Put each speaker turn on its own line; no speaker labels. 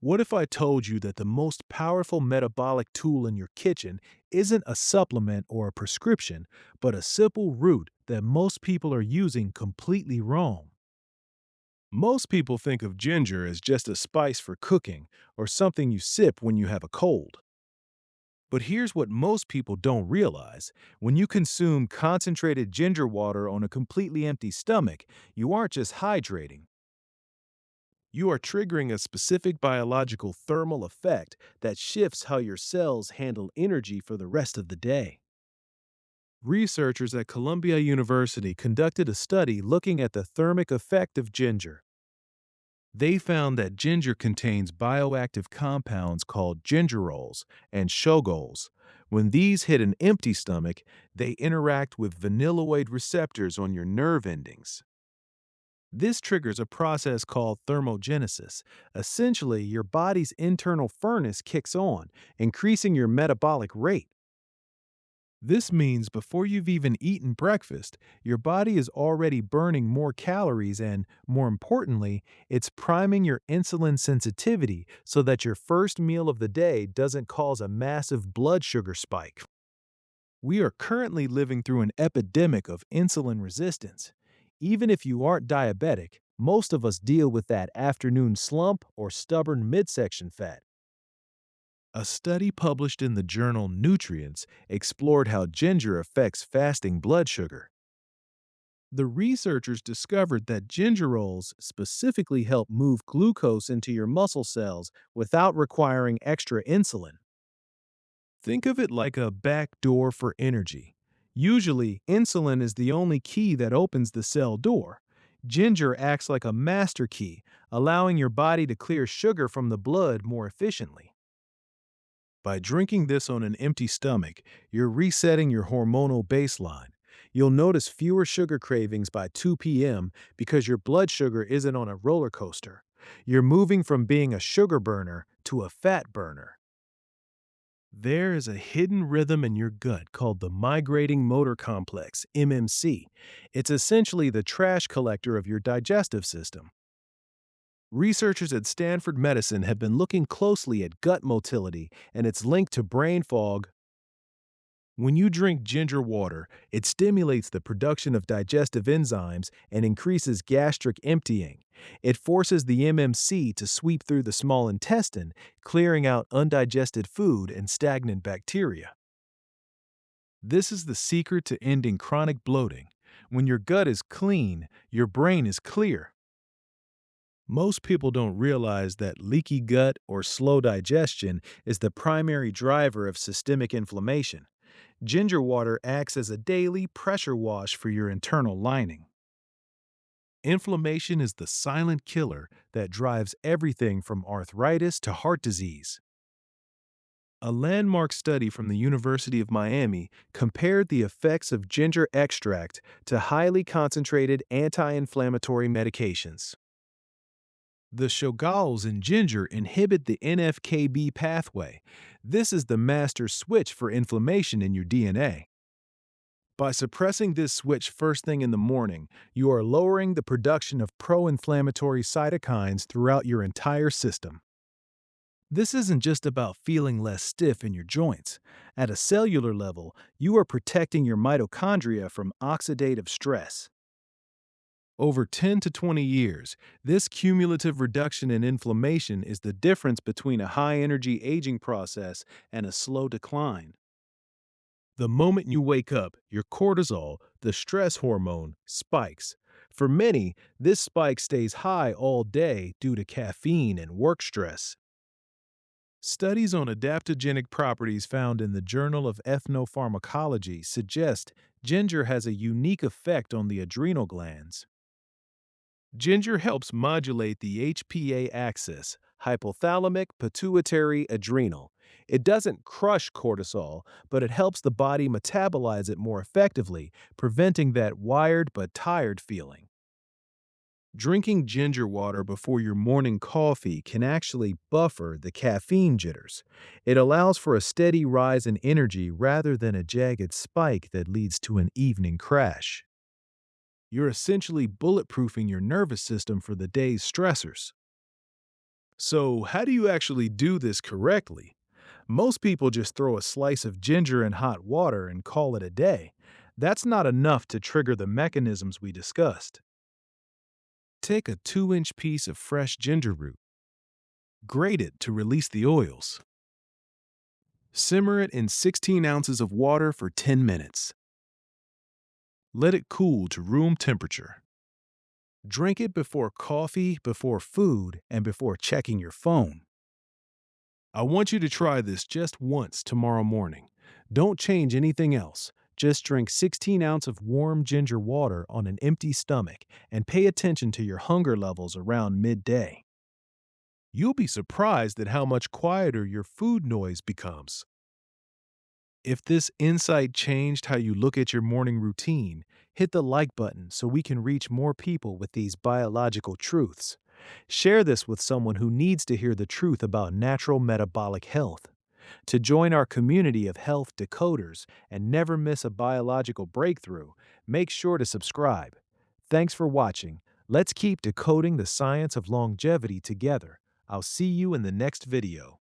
What if I told you that the most powerful metabolic tool in your kitchen isn't a supplement or a prescription, but a simple root that most people are using completely wrong? Most people think of ginger as just a spice for cooking or something you sip when you have a cold. But here's what most people don't realize. When you consume concentrated ginger water on a completely empty stomach, you aren't just hydrating. You are triggering a specific biological thermal effect that shifts how your cells handle energy for the rest of the day. Researchers at Columbia University conducted a study looking at the thermic effect of ginger. They found that ginger contains bioactive compounds called gingerols and shogols. When these hit an empty stomach, they interact with vanilloid receptors on your nerve endings. This triggers a process called thermogenesis. Essentially, your body's internal furnace kicks on, increasing your metabolic rate. This means before you've even eaten breakfast, your body is already burning more calories and, more importantly, it's priming your insulin sensitivity so that your first meal of the day doesn't cause a massive blood sugar spike. We are currently living through an epidemic of insulin resistance. Even if you aren't diabetic, most of us deal with that afternoon slump or stubborn midsection fat. A study published in the journal Nutrients explored how ginger affects fasting blood sugar. The researchers discovered that gingerols specifically help move glucose into your muscle cells without requiring extra insulin. Think of it like a back door for energy. Usually, insulin is the only key that opens the cell door. Ginger acts like a master key, allowing your body to clear sugar from the blood more efficiently. By drinking this on an empty stomach, you're resetting your hormonal baseline. You'll notice fewer sugar cravings by 2 p.m. because your blood sugar isn't on a roller coaster. You're moving from being a sugar burner to a fat burner. There is a hidden rhythm in your gut called the migrating motor complex, MMC. It's essentially the trash collector of your digestive system. Researchers at Stanford Medicine have been looking closely at gut motility and its link to brain fog. When you drink ginger water, it stimulates the production of digestive enzymes and increases gastric emptying. It forces the MMC to sweep through the small intestine, clearing out undigested food and stagnant bacteria. This is the secret to ending chronic bloating. When your gut is clean, your brain is clear. Most people don't realize that leaky gut or slow digestion is the primary driver of systemic inflammation. Ginger water acts as a daily pressure wash for your internal lining. Inflammation is the silent killer that drives everything from arthritis to heart disease. A landmark study from the University of Miami compared the effects of ginger extract to highly concentrated anti-inflammatory medications. The shogols in ginger inhibit the NF-κB pathway. This is the master switch for inflammation in your DNA. By suppressing this switch first thing in the morning, you are lowering the production of pro-inflammatory cytokines throughout your entire system. This isn't just about feeling less stiff in your joints. At a cellular level, you are protecting your mitochondria from oxidative stress. Over 10 to 20 years, this cumulative reduction in inflammation is the difference between a high-energy aging process and a slow decline. The moment you wake up, your cortisol, the stress hormone, spikes. For many, this spike stays high all day due to caffeine and work stress. Studies on adaptogenic properties found in the Journal of Ethnopharmacology suggest ginger has a unique effect on the adrenal glands. Ginger helps modulate the HPA axis, hypothalamic pituitary adrenal. It doesn't crush cortisol, but it helps the body metabolize it more effectively, preventing that wired but tired feeling. Drinking ginger water before your morning coffee can actually buffer the caffeine jitters. It allows for a steady rise in energy rather than a jagged spike that leads to an evening crash. You're essentially bulletproofing your nervous system for the day's stressors. So, how do you actually do this correctly? Most people just throw a slice of ginger in hot water and call it a day. That's not enough to trigger the mechanisms we discussed. Take a 2-inch piece of fresh ginger root, grate it to release the oils. Simmer it in 16 ounces of water for 10 minutes. Let it cool to room temperature. Drink it before coffee, before food, and before checking your phone. I want you to try this just once tomorrow morning. Don't change anything else. Just drink 16 ounces of warm ginger water on an empty stomach and pay attention to your hunger levels around midday. You'll be surprised at how much quieter your food noise becomes. If this insight changed how you look at your morning routine, hit the like button so we can reach more people with these biological truths. Share this with someone who needs to hear the truth about natural metabolic health. To join our community of health decoders and never miss a biological breakthrough, make sure to subscribe. Thanks for watching. Let's keep decoding the science of longevity together. I'll see you in the next video.